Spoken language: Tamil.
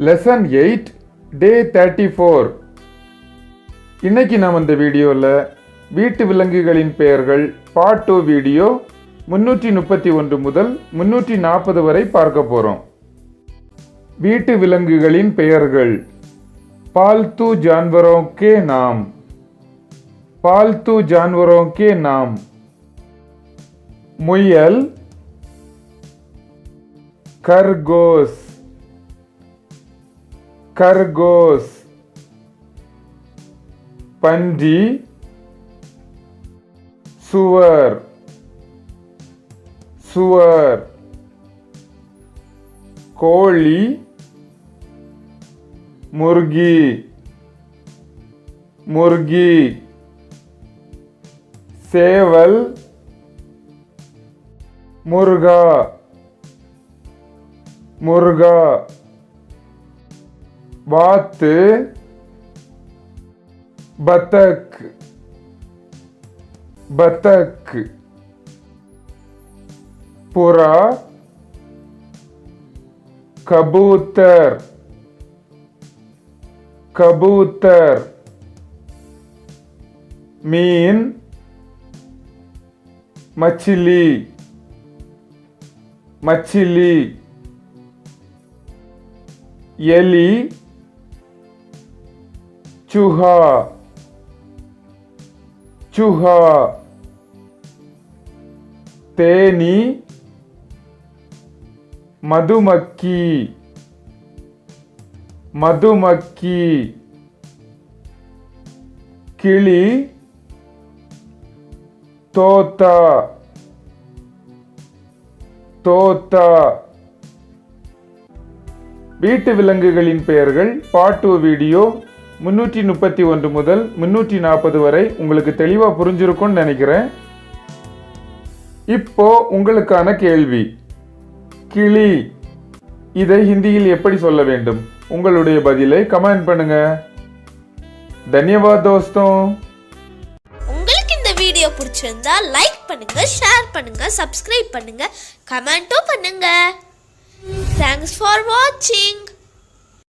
லெசன் 8 டே 34. இன்னைக்கு நாம் இந்த வீடியோவில் வீட்டு விலங்குகளின் பெயர்கள் பார்ட் 2 வீடியோ 331 முதல் 340 வரை பார்க்க போகிறோம். வீட்டு விலங்குகளின் பெயர்கள். पालतू जानवरों के नाम. पालतू जानवरों के नाम. मुयल, खरगोश, खरगोश. पंजी, सुअर, सुअर. कोली, मुर्गी, मुर्गी. सेवल, मुर्गा, मुर्गा. बात, बतख, बतख. पुरा, कबूतर, कबूतर. मीन, मछली, मछली. एली, चूहा, चूहा. तेनी, मधुमक्खी, मधुमक्खी. किली, तोता, तोता. வீட்டு விலங்குகளின் பெயர்கள் பார்ட் 2 வீடியோ 331 முதல் 340 வரை உங்களுக்கு தெளிவா புரிஞ்சிருக்கும்னு நினைக்கிறேன். இப்போ உங்களுக்கான கேள்வி. கிளி, இதை ஹிந்தியில் எப்படி சொல்ல வேண்டும்? உங்களுடைய பதிலை கமெண்ட் பண்ணுங்க. தன்யவாத் दोस्तों. உங்களுக்கு இந்த வீடியோ பிடிச்சிருந்தா லைக் பண்ணுங்க, ஷேர் பண்ணுங்க, சப்ஸ்கிரைப் பண்ணுங்க, கமெண்ட்டும் பண்ணுங்க. Thanks for watching.